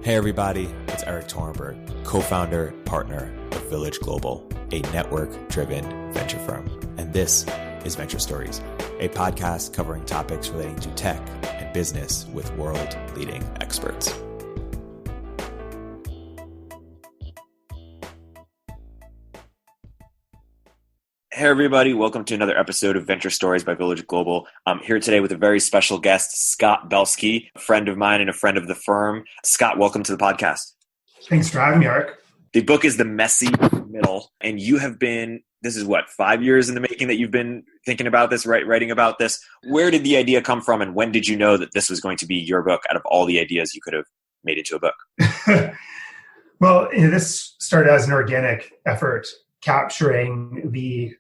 Hey everybody, it's Erik, co-founder, partner of Village Global, a network-driven venture firm. And this is Venture Stories, a podcast covering topics relating to tech and business with world-leading experts. Hey everybody, welcome to another episode of Venture Stories by Village Global. I'm here today with a very special guest, Scott Belsky, a friend of mine and a friend of the firm. Scott, welcome to the podcast. Thanks for having me, Erik. The book is The Messy Middle, and you have been, this is what, 5 years in the making that you've been thinking about this, writing about this. Where did the idea come from, and when did you know that this was going to be your book out of all the ideas you could have made into a book? Well, this started as an organic effort, capturing the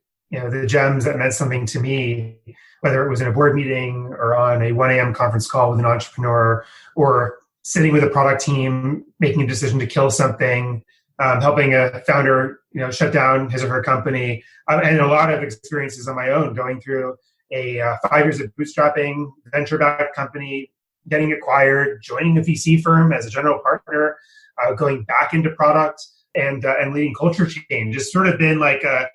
gems that meant something to me, whether it was in a board meeting or on a 1 a.m. conference call with an entrepreneur, or sitting with a product team, making a decision to kill something, helping a founder, shut down his or her company, and a lot of experiences on my own, going through a 5 years of bootstrapping, venture-backed company, getting acquired, joining a VC firm as a general partner, going back into product, and leading culture change. It's sort of been like a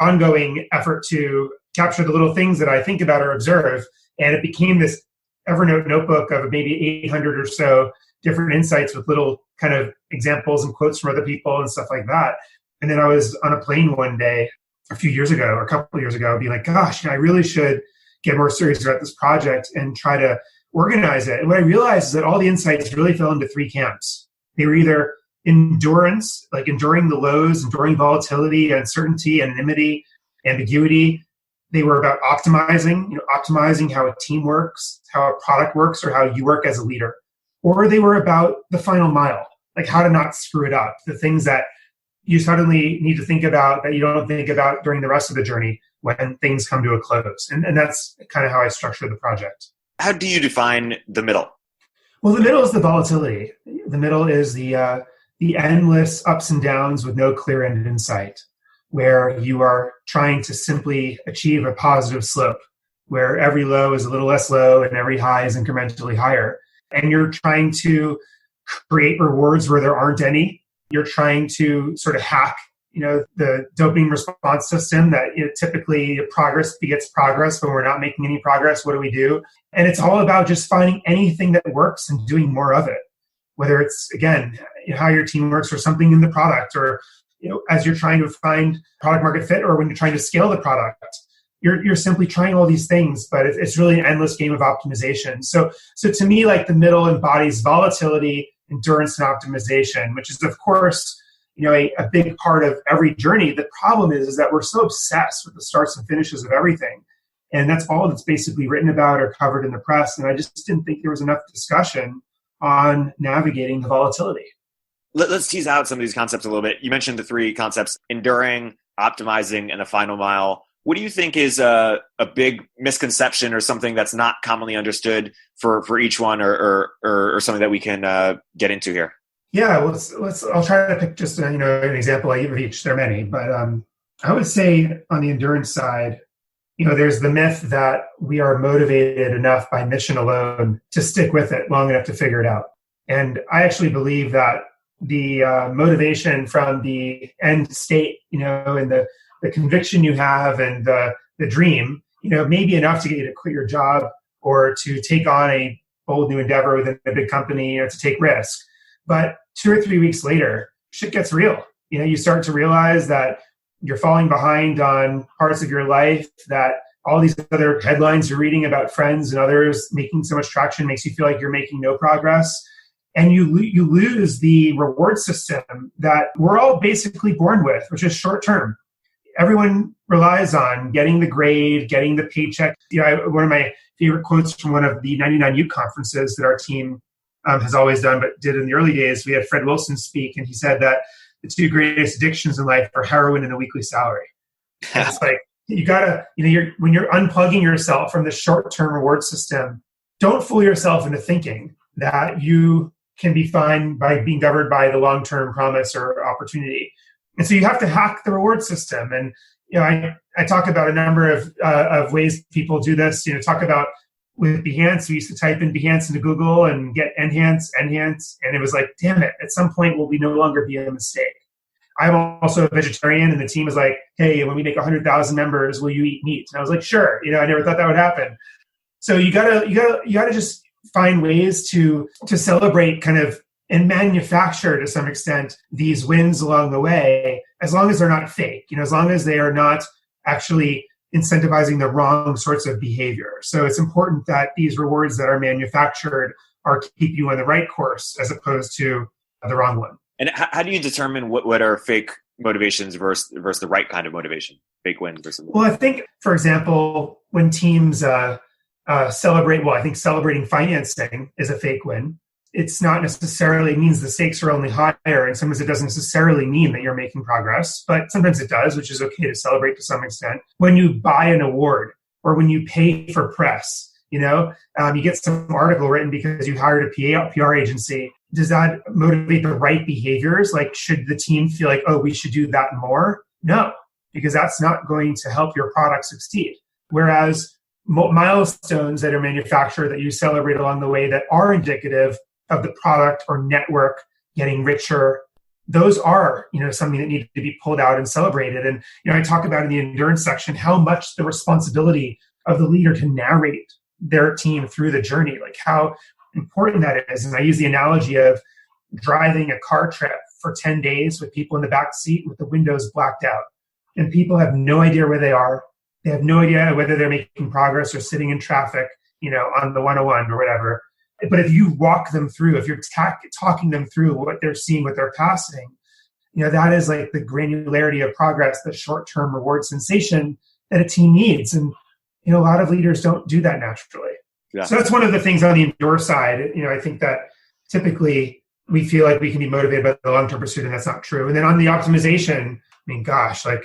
ongoing effort to capture the little things that I think about or observe. And it became this Evernote notebook of maybe 800 or so different insights with little kind of examples and quotes from other people and stuff like that. And then I was on a plane one day a couple of years ago, being like, gosh, I really should get more serious about this project and try to organize it. And what I realized is that all the insights really fell into three camps. They were either endurance, like enduring the lows, enduring volatility, uncertainty, anonymity, ambiguity. They were about optimizing how a team works, how a product works, or how you work as a leader. Or they were about the final mile, like how to not screw it up, the things that you suddenly need to think about that you don't think about during the rest of the journey when things come to a close. And that's kind of how I structured the project. How do you define the middle? Well, the middle is the volatility. The middle is the endless ups and downs with no clear end in sight, where you are trying to simply achieve a positive slope, where every low is a little less low and every high is incrementally higher. And you're trying to create rewards where there aren't any. You're trying to sort of hack, the dopamine response system that typically progress begets progress. When we're not making any progress, what do we do? And it's all about just finding anything that works and doing more of it. Whether it's, again, how your team works or something in the product, or as you're trying to find product market fit, or when you're trying to scale the product, you're simply trying all these things, but it's really an endless game of optimization. So to me, like, the middle embodies volatility, endurance, and optimization, which is, of course, a big part of every journey. The problem is that we're so obsessed with the starts and finishes of everything. And that's all that's basically written about or covered in the press. And I just didn't think there was enough discussion on navigating the volatility. Let's tease out some of these concepts a little bit. You mentioned the three concepts: enduring, optimizing, and the final mile. What do you think is a big misconception or something that's not commonly understood for each one, or something that we can get into here? Yeah, I'll try to pick just an example of each. There are many, but I would say on the endurance side, there's the myth that we are motivated enough by mission alone to stick with it long enough to figure it out. And I actually believe that the motivation from the end state, and the conviction you have and the dream, may be enough to get you to quit your job or to take on a bold new endeavor within a big company, to take risk. But 2 or 3 weeks later, shit gets real. You start to realize that you're falling behind on parts of your life, that all these other headlines you're reading about friends and others making so much traction makes you feel like you're making no progress. And you lose the reward system that we're all basically born with, which is short term. Everyone relies on getting the grade, getting the paycheck. One of my favorite quotes from one of the 99 Ute conferences that our team has always done, but did in the early days, we had Fred Wilson speak, and he said that the two greatest addictions in life are heroin and a weekly salary. And it's like, you gotta, when you're unplugging yourself from the short-term reward system, don't fool yourself into thinking that you can be fine by being governed by the long-term promise or opportunity. And so you have to hack the reward system. And I talk about a number of ways people do this. Talk about with Behance, we used to type in Behance into Google and get Enhance. And it was like, damn it, at some point will we no longer be a mistake. I'm also a vegetarian, and the team was like, hey, when we make 100,000 members, will you eat meat? And I was like, sure. I never thought that would happen. So you gotta just find ways to celebrate kind of and manufacture to some extent these wins along the way, as long as they're not fake, as long as they are not actually incentivizing the wrong sorts of behavior. So it's important that these rewards that are manufactured are keep you on the right course as opposed to the wrong one. And how do you determine what are fake motivations versus the right kind of motivation? Fake wins versus. Well, I think, for example, when teams celebrate, I think celebrating financing is a fake win. It's not necessarily, it means the stakes are only higher, and sometimes it doesn't necessarily mean that you're making progress, but sometimes it does, which is okay to celebrate to some extent. When you buy an award or when you pay for press, you get some article written because you hired a PR agency. Does that motivate the right behaviors? Like, should the team feel like, oh, we should do that more? No, because that's not going to help your product succeed. Whereas milestones that are manufactured that you celebrate along the way that are indicative of the product or network getting richer, those are, something that need to be pulled out and celebrated. And, I talk about in the endurance section how much the responsibility of the leader to narrate their team through the journey, like how important that is. And I use the analogy of driving a car trip for 10 days with people in the back seat with the windows blacked out. And people have no idea where they are. They have no idea whether they're making progress or sitting in traffic, on the 101 or whatever. But if you walk them through, if you're talking them through what they're seeing, what they're passing, that is like the granularity of progress, the short-term reward sensation that a team needs. And, a lot of leaders don't do that naturally. Yeah. So that's one of the things on the endure side. I think that typically we feel like we can be motivated by the long-term pursuit, and that's not true. And then on the optimization, I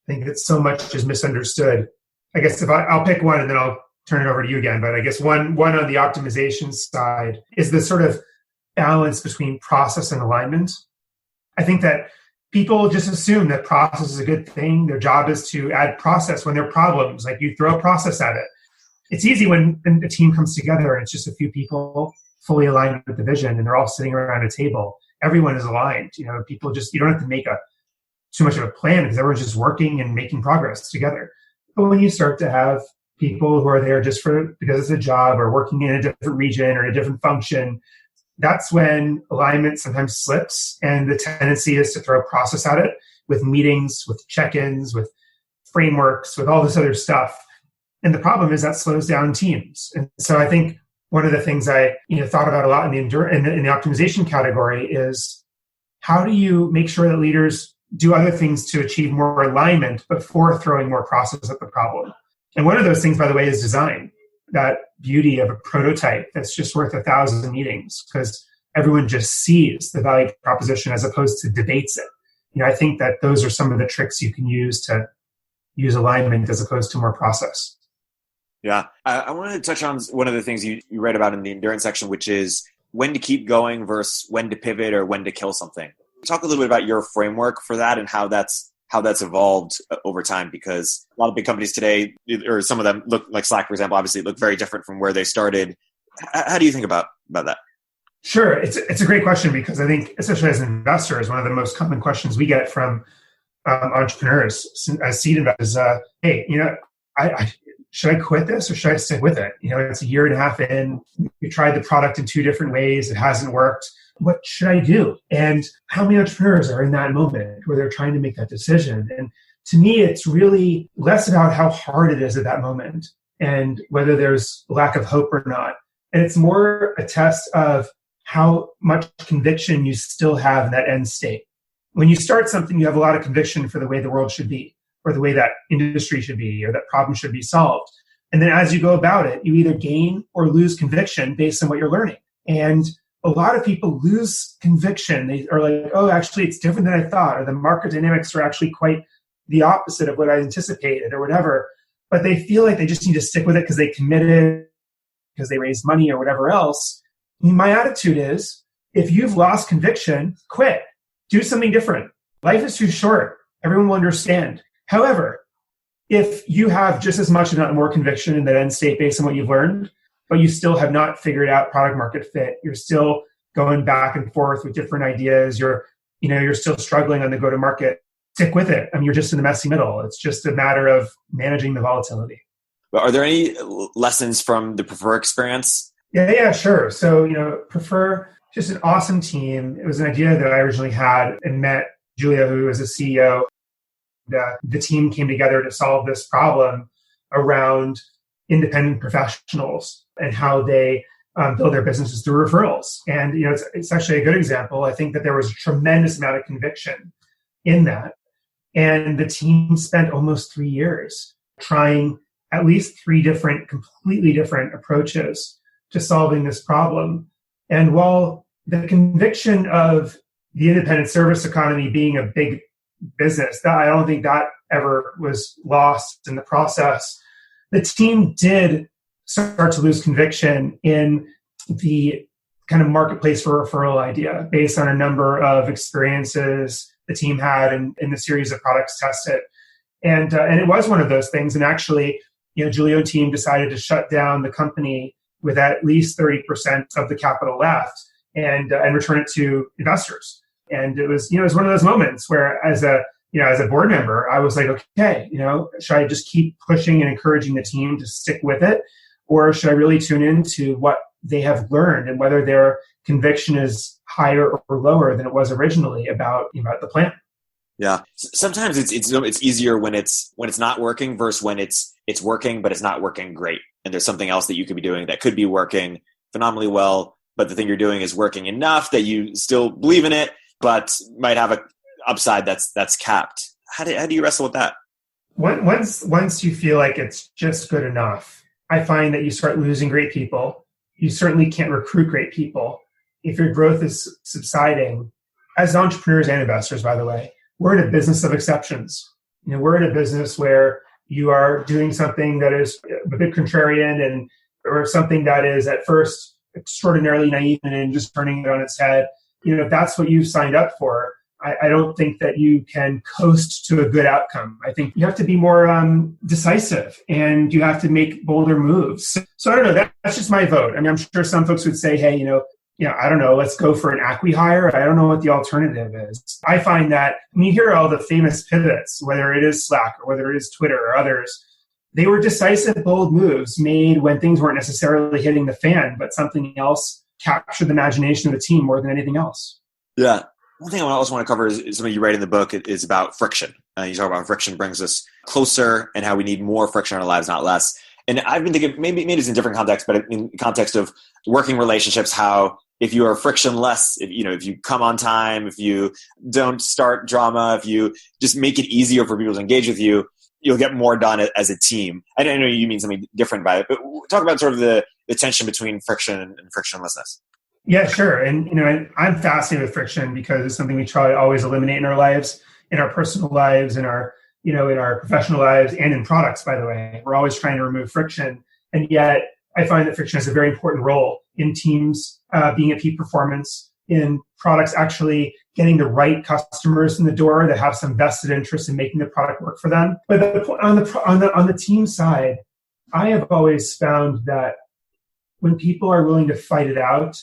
think that so much is misunderstood. I guess if I'll pick one and then I'll turn it over to you again. But I guess one on the optimization side is the sort of balance between process and alignment. I think that people just assume that process is a good thing. Their job is to add process when there are problems. Like, you throw a process at it. It's easy when a team comes together and it's just a few people fully aligned with the vision and they're all sitting around a table. Everyone is aligned. People you don't have to make too much of a plan because everyone's just working and making progress together. But when you start to have people who are there just because it's a job or working in a different region or a different function, that's when alignment sometimes slips, and the tendency is to throw process at it with meetings, with check-ins, with frameworks, with all this other stuff. And the problem is that slows down teams. And so I think one of the things I thought about a lot in the optimization category is, how do you make sure that leaders do other things to achieve more alignment before throwing more process at the problem? And one of those things, by the way, is design. That beauty of a prototype that's just worth 1,000 meetings, because everyone just sees the value proposition as opposed to debates it. I think that those are some of the tricks you can use to use alignment as opposed to more process. Yeah. I wanted to touch on one of the things you read about in the endurance section, which is when to keep going versus when to pivot or when to kill something. Talk a little bit about your framework for that and how that's evolved over time, because a lot of big companies today, or some of them look like Slack, for example, obviously look very different from where they started. How do you think about that? Sure. It's a great question, because I think, especially as investors, one of the most common questions we get from entrepreneurs as seed investors, hey, should I quit this or should I stick with it? It's a year and a half in. We tried the product in 2 different ways. It hasn't worked. What should I do? And how many entrepreneurs are in that moment where they're trying to make that decision? And to me, it's really less about how hard it is at that moment and whether there's lack of hope or not. And it's more a test of how much conviction you still have in that end state. When you start something, you have a lot of conviction for the way the world should be, or the way that industry should be, or that problem should be solved. And then as you go about it, you either gain or lose conviction based on what you're learning. And a lot of people lose conviction. They are like, oh, actually, it's different than I thought, or the market dynamics are actually quite the opposite of what I anticipated, or whatever. But they feel like they just need to stick with it because they committed, because they raised money or whatever else. My attitude is, if you've lost conviction, quit. Do something different. Life is too short. Everyone will understand. However, if you have just as much, if not more, conviction in that end state based on what you've learned, but you still have not figured out product market fit. You're still going back and forth with different ideas. You're still struggling on the go-to-market. Stick with it. I mean, you're just in the messy middle. It's just a matter of managing the volatility. Are there any lessons from the Prefer experience? Yeah, sure. So, Prefer, just an awesome team. It was an idea that I originally had and met Julia, who was a CEO. The team came together to solve this problem around independent professionals and how they build their businesses through referrals. And, it's actually a good example. I think that there was a tremendous amount of conviction in that. And the team spent almost 3 years trying at least 3 completely different approaches to solving this problem. And while the conviction of the independent service economy being a big business, I don't think that ever was lost in the process, the team did start to lose conviction in the kind of marketplace for referral idea based on a number of experiences the team had in the series of products tested. And it was one of those things. And actually, Julio and team decided to shut down the company with at least 30% of the capital left and return it to investors. And it was one of those moments where as a board member, I was like, okay, should I just keep pushing and encouraging the team to stick with it? Or should I really tune into what they have learned and whether their conviction is higher or lower than it was originally about the plan? Yeah. Sometimes it's easier when it's not working versus when it's working, but it's not working great. And there's something else that you could be doing that could be working phenomenally well, but the thing you're doing is working enough that you still believe in it, but might have a upside that's capped. How do you wrestle with that? Once you feel like it's just good enough, I find that you start losing great people. You certainly can't recruit great people. If your growth is subsiding, as entrepreneurs and investors, by the way, we're in a business of exceptions. We're in a business where you are doing something that is a bit contrarian or something that is at first extraordinarily naive and then just turning it on its head. If that's what you've signed up for, I don't think that you can coast to a good outcome. I think you have to be more decisive and you have to make bolder moves. So I don't know. That's just my vote. I mean, I'm sure some folks would say, hey, I don't know, let's go for an acqui-hire. I don't know what the alternative is. I find that when you hear all the famous pivots, whether it is Slack or whether it is Twitter or others, they were decisive, bold moves made when things weren't necessarily hitting the fan, but something else captured the imagination of the team more than anything else. Yeah. One thing I also want to cover is something you write in the book is about friction. You talk about friction brings us closer and how we need more friction in our lives, not less. And I've been thinking, maybe it's in different contexts, but in context of working relationships, how if you are frictionless, if you come on time, if you don't start drama, if you just make it easier for people to engage with you, you'll get more done as a team. I know you mean something different by it, but talk about sort of the tension between friction and frictionlessness. Yeah, sure. And, I'm fascinated with friction because it's something we try to always eliminate in our lives, in our personal lives, in our professional lives, and in products, by the way. We're always trying to remove friction. And yet I find that friction has a very important role in teams being at peak performance, in products actually getting the right customers in the door that have some vested interest in making the product work for them. But on the team side, I have always found that when people are willing to fight it out,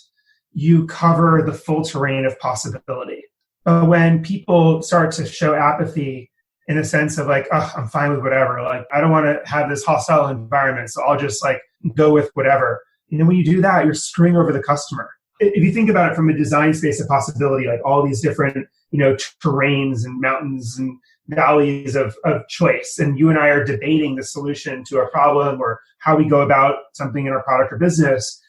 you cover the full terrain of possibility. But when people start to show apathy in the sense of like, oh, I'm fine with whatever, like I don't want to have this hostile environment, so I'll just like go with whatever. When you do that, you're screwing over the customer. If you think about it from a design space of possibility, like all these different, terrains and mountains and valleys of choice, and you and I are debating the solution to a problem or how we go about something in our product or business,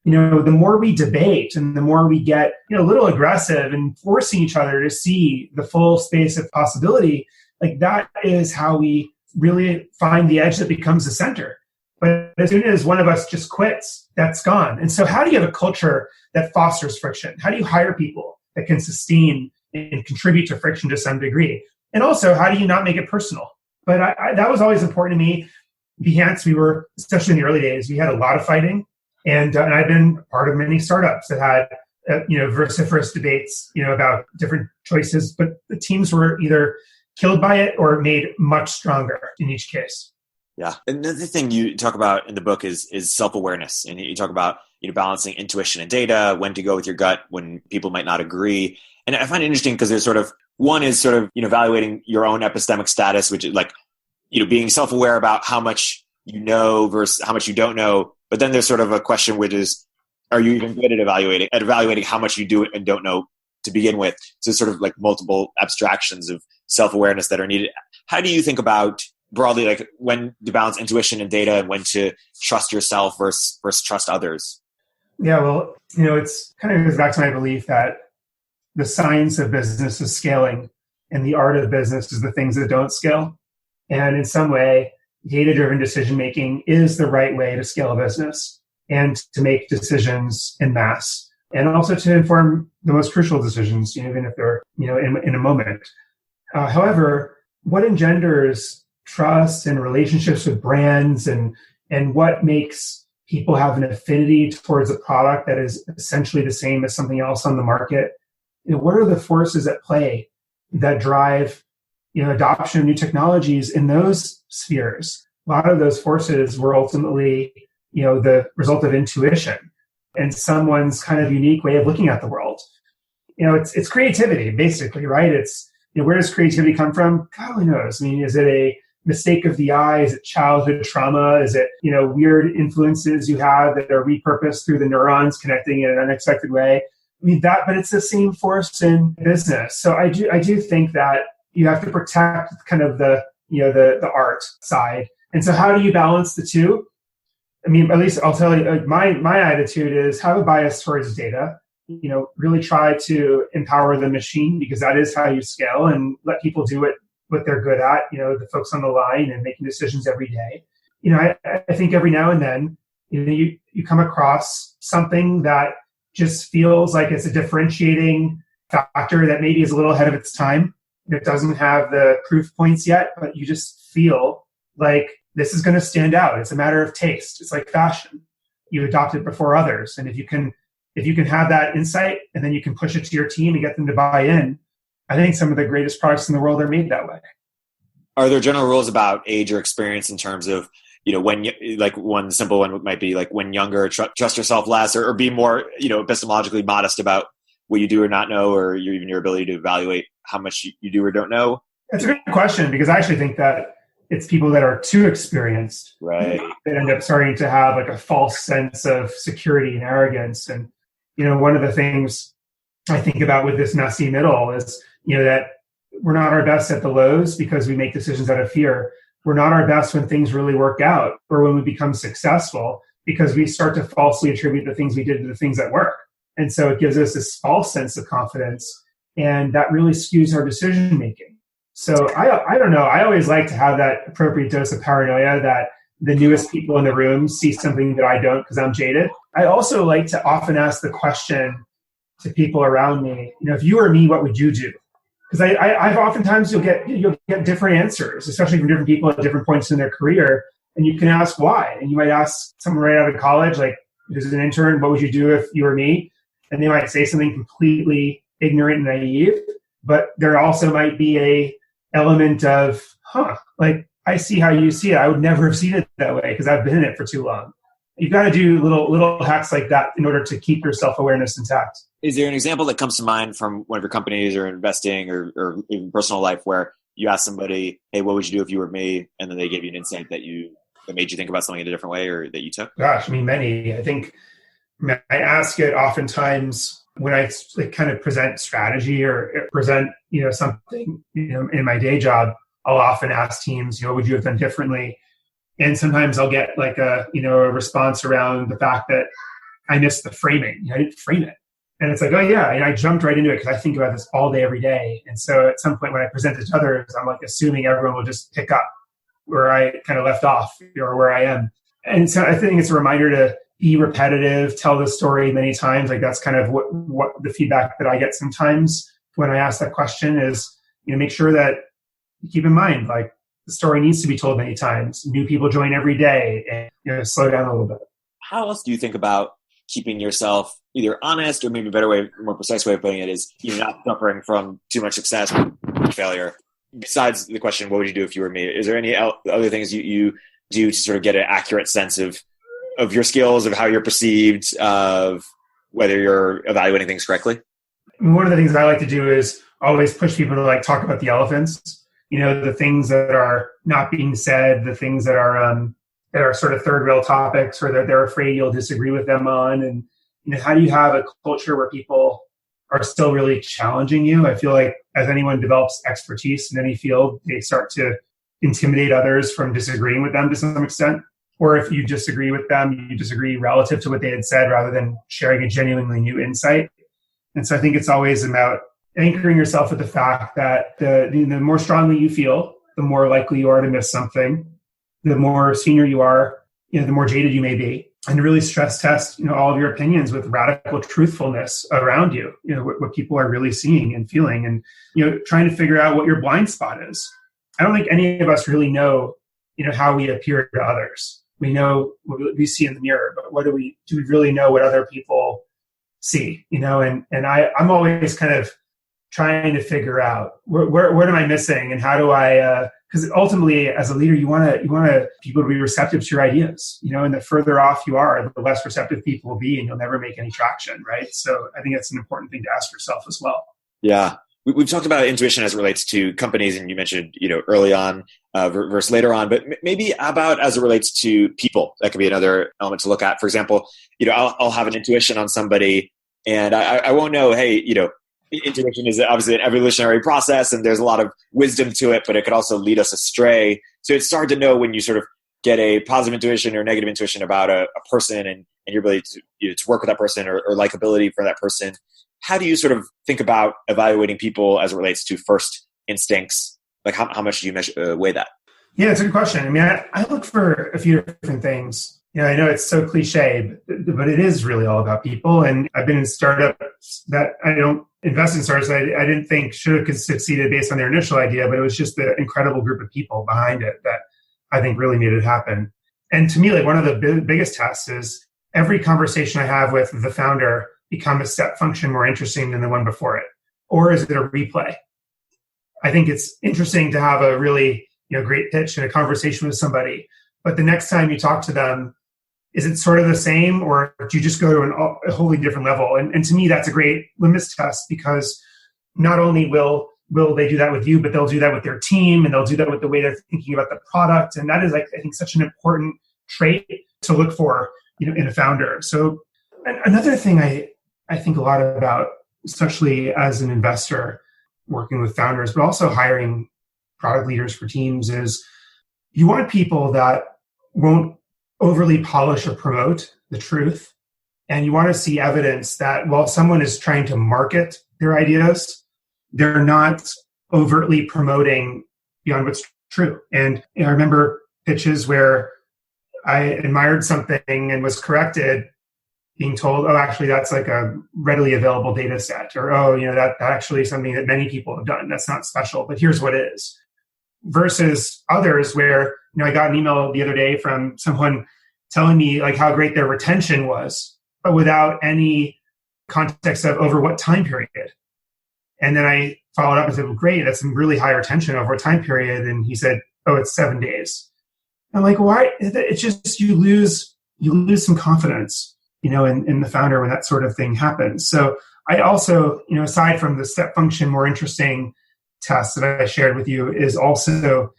the more we debate and the more we get, a little aggressive and forcing each other to see the full space of possibility, like that is how we really find the edge that becomes the center. But as soon as one of us just quits, that's gone. And so how do you have a culture that fosters friction? How do you hire people that can sustain and contribute to friction to some degree? And also, how do you not make it personal? But that was always important to me. Behance, we were, especially in the early days, we had a lot of fighting. And I've been part of many startups that had, vociferous debates, about different choices. But the teams were either killed by it or made much stronger in each case. Yeah. Another thing you talk about in the book is self-awareness. And you talk about, balancing intuition and data, when to go with your gut, when people might not agree. And I find it interesting because there's one is evaluating your own epistemic status, which is like, being self-aware about how much you know versus how much you don't know. But then there's sort of a question, which is, are you even good at evaluating how much you do and don't know to begin with? So it's sort of like multiple abstractions of self-awareness that are needed. How do you think about broadly, like when to balance intuition and data and when to trust yourself versus trust others? Yeah, well, it's kind of goes back to my belief that the science of business is scaling and the art of business is the things that don't scale. And in some way, data-driven decision-making is the right way to scale a business and to make decisions in mass, and also to inform the most crucial decisions, even if they're, in a moment. However, what engenders trust and relationships with brands and what makes people have an affinity towards a product that is essentially the same as something else on the market? What are the forces at play that drive adoption of new technologies in those spheres? A lot of those forces were ultimately the result of intuition and someone's kind of unique way of looking at the world. It's creativity, basically, right? It's where does creativity come from? God only knows. I mean, is it a mistake of the eye? Is it childhood trauma? Is it weird influences you have that are repurposed through the neurons connecting in an unexpected way? I mean but it's the same force in business. So I do think that you have to protect kind of the art side. And so how do you balance the two? I mean, at least I'll tell you, my attitude is have a bias towards data. Really try to empower the machine because that is how you scale, and let people do what they're good at. The folks on the line and making decisions every day. I think every now and then, you come across something that just feels like it's a differentiating factor that maybe is a little ahead of its time. It doesn't have the proof points yet, but you just feel like this is going to stand out. It's a matter of taste. It's like fashion. You adopt it before others. And if you can have that insight and then you can push it to your team and get them to buy in, I think some of the greatest products in the world are made that way. Are there general rules about age or experience in terms of, when like one simple one might be like when younger, trust yourself less or be more, epistemologically modest about what you do or not know, or even your ability to evaluate how much you do or don't know? That's a good question, because I actually think that it's people that are too experienced, right, that end up starting to have like a false sense of security and arrogance. And, one of the things I think about with this messy middle is, that we're not our best at the lows because we make decisions out of fear. We're not our best when things really work out or when we become successful because we start to falsely attribute the things we did to the things that work. And so it gives us this false sense of confidence, and that really skews our decision making. So I don't know. I always like to have that appropriate dose of paranoia that the newest people in the room see something that I don't because I'm jaded. I also like to often ask the question to people around me, if you were me, what would you do? Because I've oftentimes you'll get different answers, especially from different people at different points in their career, and you can ask why. And you might ask someone right out of college, like, who's an intern, what would you do if you were me? And they might say something completely ignorant and naive, but there also might be a element of, like, I see how you see it. I would never have seen it that way because I've been in it for too long. You've got to do little hacks like that in order to keep your self-awareness intact. Is there an example that comes to mind from one of your companies or investing or even personal life where you ask somebody, hey, what would you do if you were me? And then they gave you an insight that made you think about something in a different way or that you took? Gosh, many. I think I ask it oftentimes when I kind of present strategy or present, something, in my day job. I'll often ask teams, what would you have done differently? And sometimes I'll get like a response around the fact that I missed the framing. I didn't frame it. And it's like, oh yeah, and I jumped right into it because I think about this all day, every day. And so at some point when I present it to others, I'm like assuming everyone will just pick up where I kind of left off or where I am. And so I think it's a reminder to be repetitive, tell the story many times. Like that's kind of what the feedback that I get sometimes when I ask that question is, make sure that you keep in mind, like the story needs to be told many times. New people join every day, and slow down a little bit. How else do you think about keeping yourself either honest or maybe a better way, more precise way of putting it is you're not suffering from too much success or failure? Besides the question, what would you do if you were me? Is there any other things you do to sort of get an accurate sense of your skills, of how you're perceived, of whether you're evaluating things correctly? One of the things I like to do is always push people to talk about the elephants, the things that are not being said, the things that are sort of third rail topics or that they're afraid you'll disagree with them on. And, how do you have a culture where people are still really challenging you? I feel like as anyone develops expertise in any field, they start to intimidate others from disagreeing with them to some extent. Or if you disagree with them, you disagree relative to what they had said rather than sharing a genuinely new insight. And so I think it's always about anchoring yourself with the fact that the more strongly you feel, the more likely you are to miss something. The more senior you are, the more jaded you may be. And really stress test, all of your opinions with radical truthfulness around you, what people are really seeing and feeling, and, trying to figure out what your blind spot is. I don't think any of us really know, how we appear to others. We know what we see in the mirror, but do we really know what other people see? And I'm always kind of trying to figure out where am I missing, and how do I? Because ultimately, as a leader, you want people to be receptive to your ideas. And the further off you are, the less receptive people will be, and you'll never make any traction, right? So I think that's an important thing to ask yourself as well. Yeah. We've talked about intuition as it relates to companies, and you mentioned, early on versus later on, but maybe about as it relates to people. That could be another element to look at. For example, I'll have an intuition on somebody, and I won't know, hey, intuition is obviously an evolutionary process, and there's a lot of wisdom to it, but it could also lead us astray. So it's hard to know when you sort of get a positive intuition or negative intuition about a person and your ability to work with that person or likability for that person. How do you sort of think about evaluating people as it relates to first instincts? Like how much do you weigh that? Yeah, it's a good question. I mean, I look for a few different things. I know it's so cliche, but it is really all about people. And I've been in startups that I don't invest in startups I didn't think should have succeeded based on their initial idea, but it was just the incredible group of people behind it that I think really made it happen. And to me, one of the biggest tests is every conversation I have with the founder become a step function more interesting than the one before it? Or is it a replay? I think it's interesting to have a really great pitch and a conversation with somebody, but the next time you talk to them, is it sort of the same, or do you just go to a wholly different level? And to me, that's a great litmus test, because not only will they do that with you, but they'll do that with their team, and they'll do that with the way they're thinking about the product. And that is, I think, such an important trait to look for, in a founder. So another thing I think a lot about, especially as an investor working with founders, but also hiring product leaders for teams, is you want people that won't overly polish or promote the truth. And you want to see evidence that while someone is trying to market their ideas, they're not overtly promoting beyond what's true. And I remember pitches where I admired something and was corrected, being told, oh, actually, that's like a readily available data set, or, oh, that actually is something that many people have done. That's not special, but here's what is. Versus others where, I got an email the other day from someone telling me how great their retention was, but without any context of over what time period. And then I followed up and said, well, great, that's some really high retention over a time period. And he said, oh, it's 7 days. I'm like, why? It's just, you lose some confidence, in the founder when that sort of thing happens. So I also, aside from the step function, more interesting test that I shared with you is also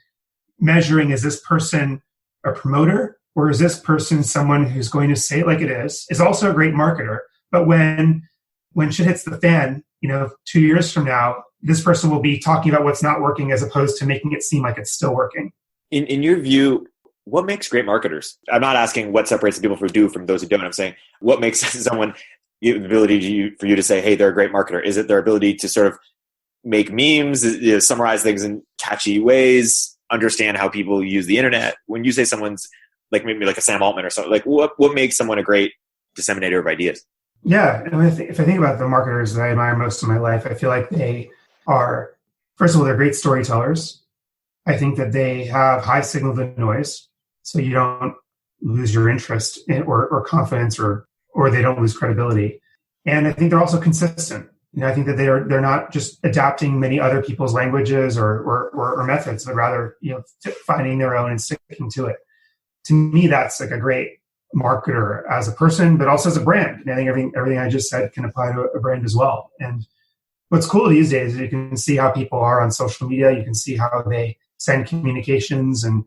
measuring, is this person a promoter, or is this person someone who's going to say it like it is also a great marketer, but when shit hits the fan, 2 years from now, this person will be talking about what's not working as opposed to making it seem like it's still working. In your view, what makes great marketers? I'm not asking what separates the people who do from those who don't. I'm saying what makes someone the ability for you to say, hey, they're a great marketer. Is it their ability to sort of make memes, summarize things in catchy ways, understand how people use the internet? When you say someone's maybe like a Sam Altman or something, what makes someone a great disseminator of ideas? Yeah, if I think about the marketers that I admire most in my life, I feel like they are, first of all, they're great storytellers. I think that they have high signal to noise, so you don't lose your interest or confidence, or they don't lose credibility. And I think they're also consistent. I think that they're not just adapting many other people's languages or methods, but rather finding their own and sticking to it. to me, that's like a great marketer as a person, but also as a brand. And I think everything I just said can apply to a brand as well. And what's cool these days is you can see how people are on social media. You can see how they send communications and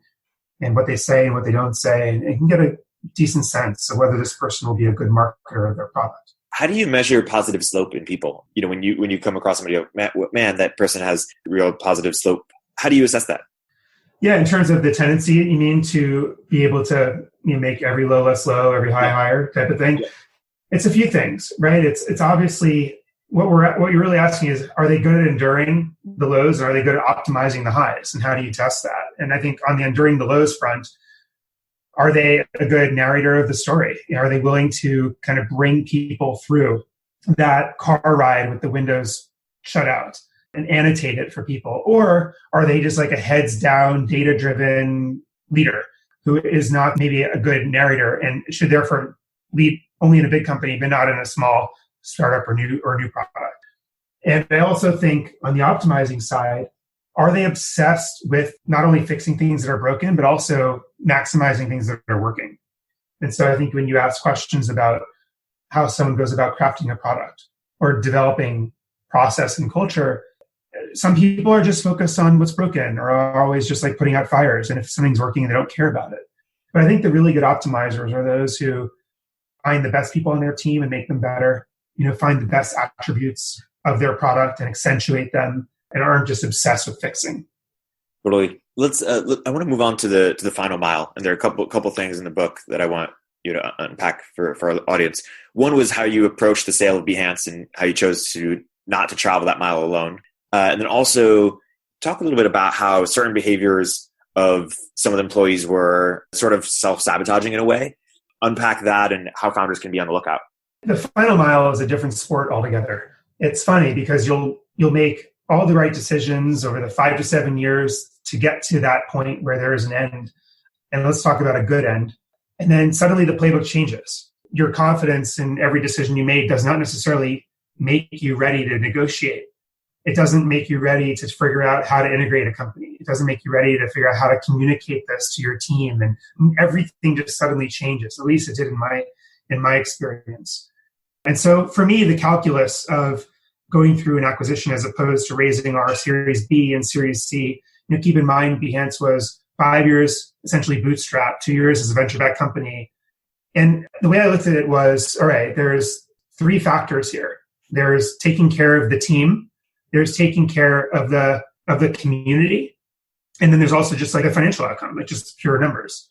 what they say and what they don't say. And you can get a decent sense of whether this person will be a good marketer of their product. How do you measure positive slope in people? When you come across somebody, man, that person has real positive slope. How do you assess that? Yeah, in terms of the tendency, you mean to be able to make every low less low, every high higher type of thing. Yeah. It's a few things, right? It's obviously what you're really asking is, are they good at enduring the lows, or are they good at optimizing the highs? And how do you test that? And I think on the enduring the lows front, are they a good narrator of the story? Are they willing to kind of bring people through that car ride with the windows shut out and annotate it for people? Or are they just like a heads down, data driven leader who is not maybe a good narrator and should therefore lead only in a big company, but not in a small startup or new product? And I also think on the optimizing side, are they obsessed with not only fixing things that are broken, but also maximizing things that are working? And so I think when you ask questions about how someone goes about crafting a product or developing process and culture, some people are just focused on what's broken or are always just like putting out fires. And if something's working, they don't care about it. But I think the really good optimizers are those who find the best people on their team and make them better, find the best attributes of their product and accentuate them, and aren't just obsessed with fixing. Totally. I want to move on to the final mile, and there are a couple things in the book that I want you to unpack for our audience. One was how you approached the sale of Behance and how you chose to not to travel that mile alone, and then also talk a little bit about how certain behaviors of some of the employees were sort of self-sabotaging in a way. Unpack that and how founders can be on the lookout. The final mile is a different sport altogether. It's funny because you'll make all the right decisions over the 5 to 7 years to get to that point where there is an end. And let's talk about a good end. And then suddenly the playbook changes. Your confidence in every decision you made does not necessarily make you ready to negotiate. It doesn't make you ready to figure out how to integrate a company. It doesn't make you ready to figure out how to communicate this to your team. And everything just suddenly changes. At least it did in my experience. And so for me, the calculus of going through an acquisition as opposed to raising our Series B and Series C, keep in mind Behance was 5 years essentially bootstrapped, 2 years as a venture-backed company. And the way I looked at it was, all right, there's 3 factors here. There's taking care of the team, there's taking care of the community, and then there's also just like a financial outcome, like just pure numbers.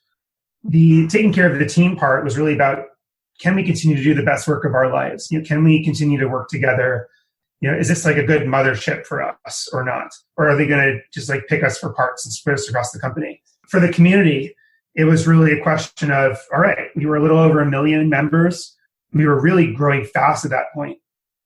The taking care of the team part was really about, can we continue to do the best work of our lives? Can we continue to work together? Is this like a good mothership for us or not? Or are they going to just like pick us for parts and split us across the company? For the community, it was really a question of, all right, we were a little over 1 million members. We were really growing fast at that point.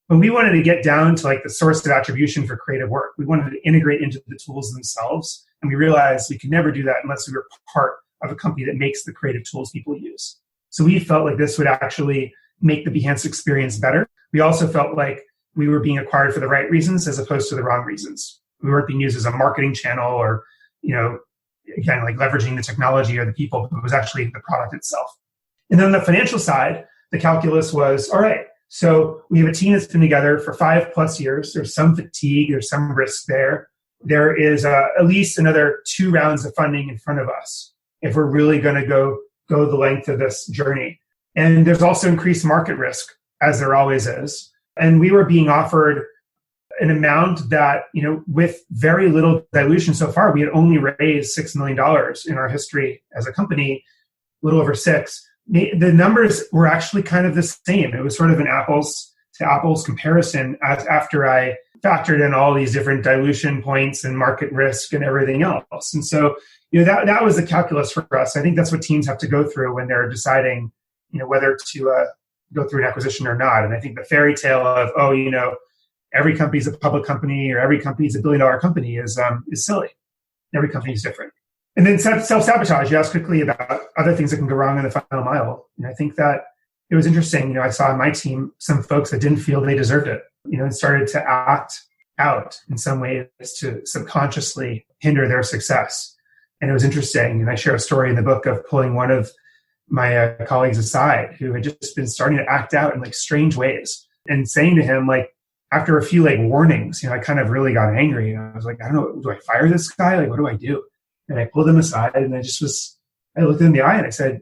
But we wanted to get down to like the source of attribution for creative work. We wanted to integrate into the tools themselves. And we realized we could never do that unless we were part of a company that makes the creative tools people use. So we felt like this would actually make the Behance experience better. We also felt like we were being acquired for the right reasons as opposed to the wrong reasons. We weren't being used as a marketing channel or, again, like leveraging the technology or the people, but it was actually the product itself. And then on the financial side, the calculus was, all right, so we have a team that's been together for 5+ years. There's some fatigue, there's some risk there. There is at least another 2 rounds of funding in front of us if we're really going to go the length of this journey. And there's also increased market risk, as there always is. And we were being offered an amount that, with very little dilution so far, we had only raised $6 million in our history as a company, a little over 6. The numbers were actually kind of the same. It was sort of an apples to apples comparison after I factored in all these different dilution points and market risk and everything else. And so, that was the calculus for us. I think that's what teams have to go through when they're deciding, whether to go through an acquisition or not. And I think the fairy tale of, every company is a public company or every company is $1 billion company is silly. Every company is different. And then self-sabotage. You asked quickly about other things that can go wrong in the final mile. And I think that it was interesting. I saw on my team some folks that didn't feel they deserved it, and started to act out in some ways to subconsciously hinder their success. And it was interesting. And I share a story in the book of pulling one of my colleagues aside who had just been starting to act out in like strange ways and saying to him, like, after a few like warnings, I kind of really got angry. And I was like, I don't know, do I fire this guy? Like, what do I do? And I pulled him aside and I looked him in the eye and I said,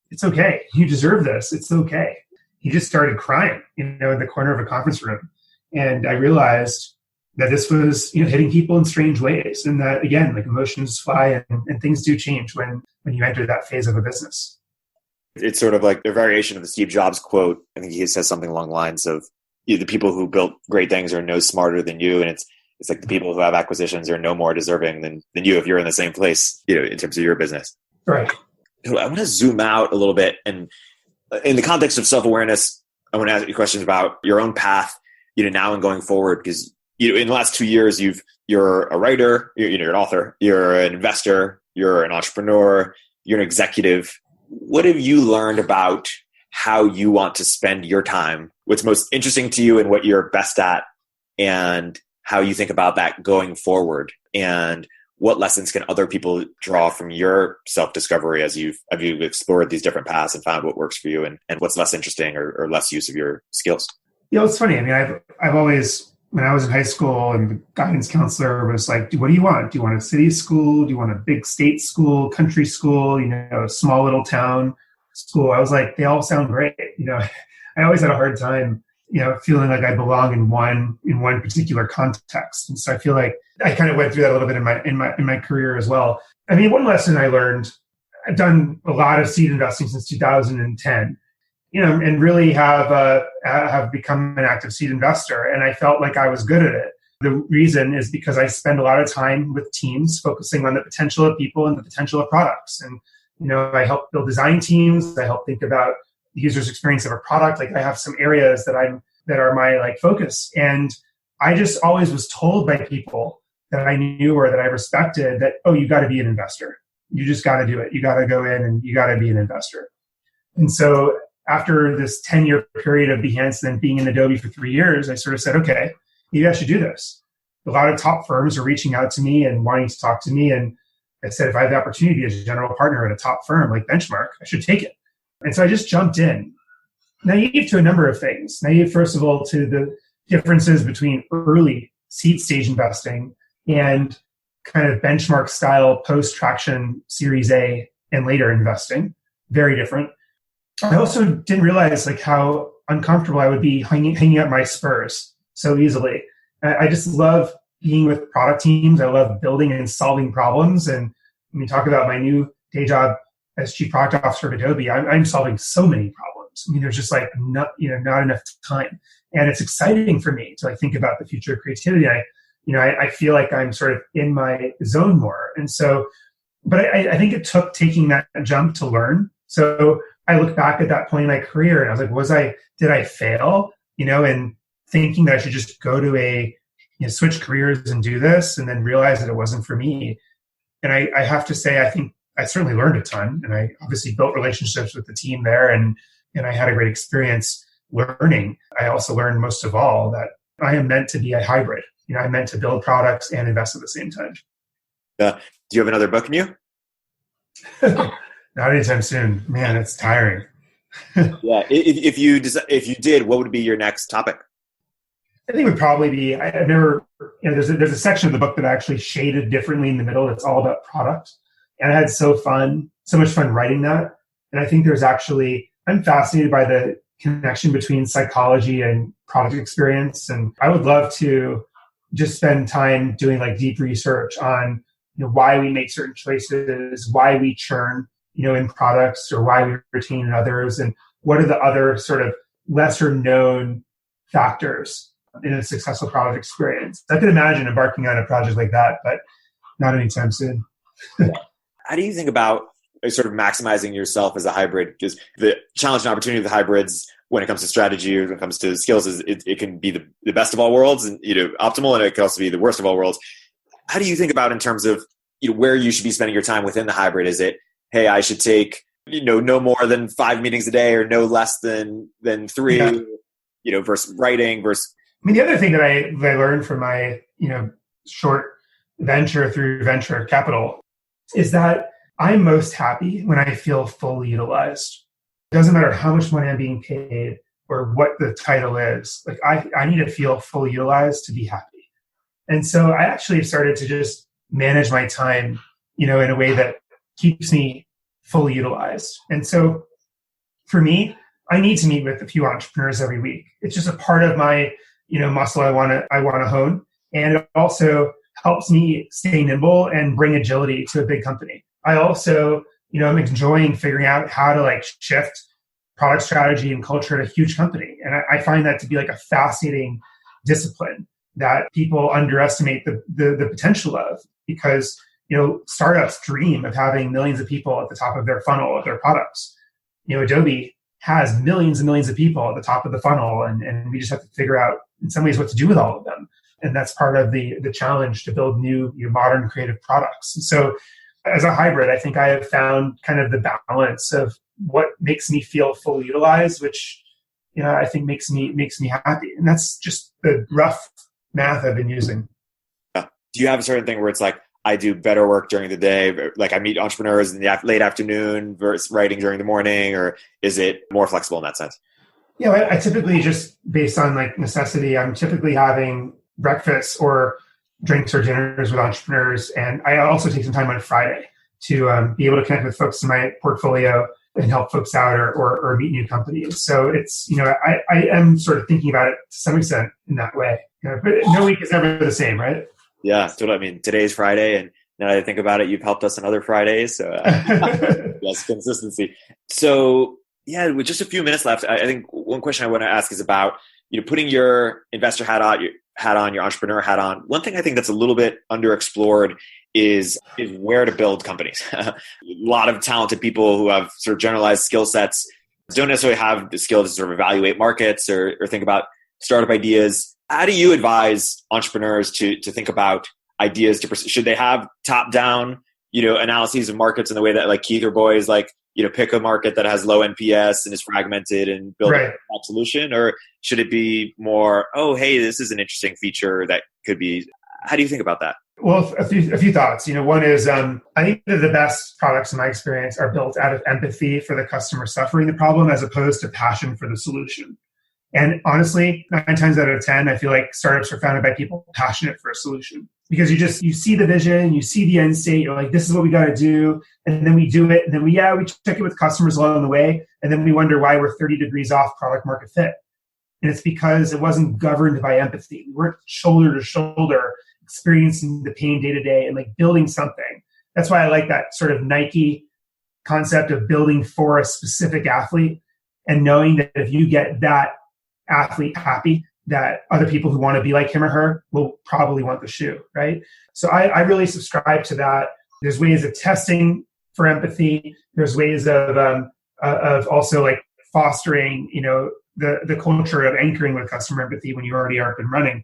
it's okay. You deserve this. It's okay. He just started crying, in the corner of a conference room. And I realized that this was, hitting people in strange ways. And that, again, like emotions fly and things do change when you enter that phase of a business. It's sort of like a variation of the Steve Jobs quote. I think he says something along the lines of, the people who built great things are no smarter than you. And it's like the people who have acquisitions are no more deserving than you if you're in the same place, in terms of your business. Right. I want to zoom out a little bit. And in the context of self-awareness, I want to ask you questions about your own path, now and going forward. Because, in the last 2 years, you're a writer, you're an author, you're an investor, you're an entrepreneur, you're an executive. What have you learned about how you want to spend your time, what's most interesting to you and what you're best at, and how you think about that going forward? And what lessons can other people draw from your self-discovery as you've explored these different paths and found what works for you, and what's less interesting or less use of your skills? It's funny. I mean, I've always, when I was in high school and the guidance counselor was like, what do you want? Do you want a city school? Do you want a big state school, country school, a small little town school? I was like, they all sound great. I always had a hard time, feeling like I belong in one particular context. And so I feel like I kind of went through that a little bit in my career as well. I mean, one lesson I learned, I've done a lot of seed investing since 2010, and really have become an active seed investor. And I felt like I was good at it. The reason is because I spend a lot of time with teams focusing on the potential of people and the potential of products. And, I help build design teams. I help think about the user's experience of a product. Like I have some areas that are my like focus. And I just always was told by people that I knew or that I respected that, oh, you got to be an investor. You just got to do it. You got to go in and you got to be an investor. And so after this 10-year period of Behance and then being in Adobe for 3 years, I sort of said, okay, maybe I should do this. A lot of top firms are reaching out to me and wanting to talk to me. And I said, if I have the opportunity as a general partner at a top firm like Benchmark, I should take it. And so I just jumped in, naive to a number of things. Naive, first of all, to the differences between early seed stage investing and kind of benchmark style post-traction Series A and later investing. Very different. I also didn't realize like how uncomfortable I would be hanging up my spurs so easily. I just love being with product teams. I love building and solving problems. And when we talk about my new day job as chief product officer at Adobe, I'm solving so many problems. I mean, there's just like not enough time. And it's exciting for me to like think about the future of creativity. I feel like I'm sort of in my zone more. And so, but I think it took taking that jump to learn. So I look back at that point in my career and I was like, did I fail? And thinking that I should just go to switch careers and do this, and then realize that it wasn't for me. And I have to say, I think I certainly learned a ton, and I obviously built relationships with the team there, and I had a great experience learning. I also learned most of all that I am meant to be a hybrid. I'm meant to build products and invest at the same time. Do you have another book in you? Not anytime soon. Man, it's tiring. Yeah. If you did, what would be your next topic? I think it would probably be, I've never, there's a section of the book that I actually shaded differently in the middle. That's all about product. And I had so much fun writing that. And I think I'm fascinated by the connection between psychology and product experience. And I would love to just spend time doing like deep research on, why we make certain choices, why we churn, in products, or why we retain in others. And what are the other sort of lesser known factors in a successful product experience. I could imagine embarking on a project like that, but not anytime soon. How do you think about sort of maximizing yourself as a hybrid? Because the challenge and opportunity of the hybrids when it comes to strategy or when it comes to skills is it can be the best of all worlds and optimal, and it can also be the worst of all worlds. How do you think about in terms of where you should be spending your time within the hybrid? Is it, hey, I should take no more than 5 meetings a day or no less than 3, versus writing versus. I mean, the other thing that I learned from my, short venture through venture capital is that I'm most happy when I feel fully utilized. It doesn't matter how much money I'm being paid or what the title is. Like I need to feel fully utilized to be happy. And so I actually have started to just manage my time, in a way that keeps me fully utilized. And so for me, I need to meet with a few entrepreneurs every week. It's just a part of my, muscle I want to hone. And it also helps me stay nimble and bring agility to a big company. I also, I'm enjoying figuring out how to shift product strategy and culture at a huge company. And I find that to be a fascinating discipline that people underestimate the potential of, because, startups dream of having millions of people at the top of their funnel of their products. Adobe has millions and millions of people at the top of the funnel, and we just have to figure out in some ways what to do with all of them. And that's part of the challenge to build new, modern creative products. And so as a hybrid, I think I have found kind of the balance of what makes me feel fully utilized, which, I think makes me happy. And that's just the rough math I've been using. Do you have a certain thing where it's I do better work during the day, I meet entrepreneurs in the late afternoon versus writing during the morning, or is it more flexible in that sense? Yeah, I typically, just based on necessity, I'm typically having breakfast or drinks or dinners with entrepreneurs. And I also take some time on Friday to be able to connect with folks in my portfolio and help folks out or meet new companies. So it's, I am sort of thinking about it to some extent in that way. But no week is ever the same, right? Yeah, so I mean, today's Friday, and now that I think about it, you've helped us on other Fridays, so yes, consistency. So yeah, with just a few minutes left, I think one question I want to ask is about putting your investor hat on, your entrepreneur hat on. One thing I think that's a little bit underexplored is where to build companies. A lot of talented people who have sort of generalized skill sets don't necessarily have the skill to sort of evaluate markets or think about startup ideas. How do you advise entrepreneurs to think about ideas should they have top-down, analyses of markets in the way that Keith or Boy is pick a market that has low NPS and is fragmented and build a solution? Or should it be more, oh, hey, this is an interesting feature that could be, how do you think about that? Well, a few thoughts. One is I think that the best products in my experience are built out of empathy for the customer suffering the problem as opposed to passion for the solution. And honestly, 9 times out of 10, I feel like startups are founded by people passionate for a solution, because you see the vision, you see the end state, you're like, this is what we got to do. And then we do it. And then we check it with customers along the way. And then we wonder why we're 30 degrees off product market fit. And it's because it wasn't governed by empathy. We weren't shoulder to shoulder experiencing the pain day to day and building something. That's why I like that sort of Nike concept of building for a specific athlete, and knowing that if you get that athlete happy, that other people who want to be like him or her will probably want the shoe, right? So I really subscribe to that. There's ways of testing for empathy. There's ways of also fostering, the culture of anchoring with customer empathy when you already are up and running.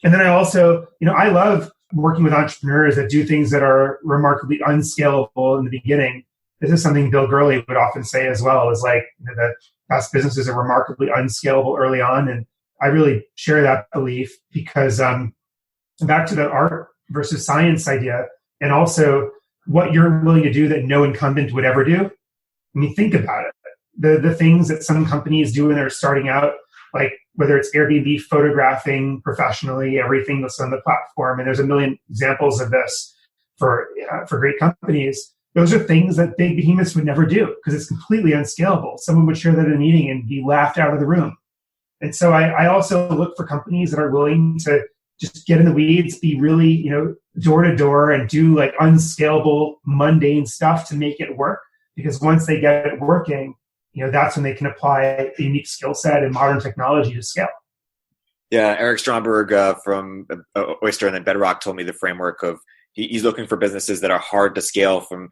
And then I also, I love working with entrepreneurs that do things that are remarkably unscalable in the beginning. This is something Bill Gurley would often say as well, is the best businesses are remarkably unscalable early on. And I really share that belief, because back to the art versus science idea, and also what you're willing to do that no incumbent would ever do. I mean, think about it. The things that some companies do when they're starting out, whether it's Airbnb photographing professionally everything that's on the platform, and there's a million examples of this for great companies. Those are things that big behemoths would never do because it's completely unscalable. Someone would share that in a meeting and be laughed out of the room. And so I also look for companies that are willing to just get in the weeds, be really, door to door, and do unscalable, mundane stuff to make it work. Because once they get it working, that's when they can apply a unique skill set and modern technology to scale. Yeah, Erik Stromberg from Oyster and then Bedrock told me the framework of he's looking for businesses that are hard to scale from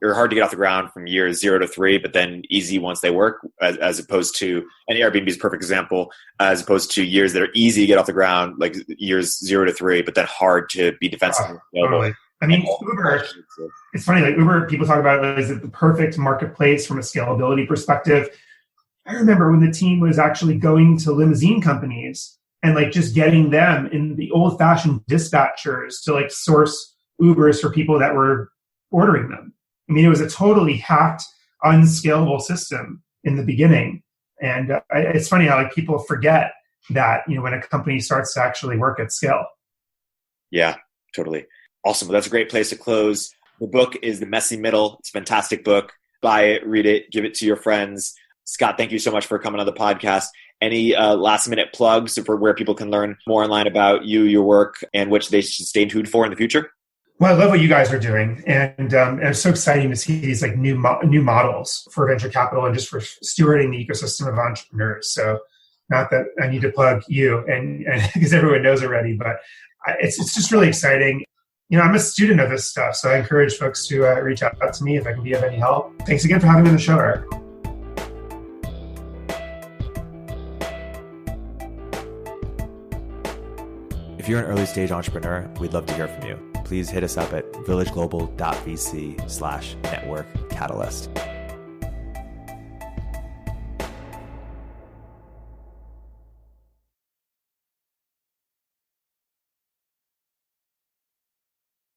or hard to get off the ground from years 0 to 3, but then easy once they work, as opposed to, and Airbnb is a perfect example, as opposed to years that are easy to get off the ground, like years 0 to 3, but then hard to be defensive. Totally. I mean, Uber, it's funny, Uber, people talk about it as the perfect marketplace from a scalability perspective. I remember when the team was actually going to limousine companies and just getting them in the old-fashioned dispatchers to source Ubers for people that were ordering them. I mean, it was a totally hacked, unscalable system in the beginning. And it's funny how like people forget that, when a company starts to actually work at scale. Yeah, totally. Awesome. Well, that's a great place to close. The book is The Messy Middle. It's a fantastic book. Buy it, read it, give it to your friends. Scott, thank you so much for coming on the podcast. Any last minute plugs for where people can learn more online about you, your work, and which they should stay tuned for in the future? Well, I love what you guys are doing. And it's so exciting to see these like new models for venture capital and just for stewarding the ecosystem of entrepreneurs. So not that I need to plug you and because everyone knows already, but it's just really exciting. I'm a student of this stuff, so I encourage folks to reach out to me if I can be of any help. Thanks again for having me on the show, Erik. If you're an early stage entrepreneur, we'd love to hear from you. Please hit us up at villageglobal.vc/network catalyst.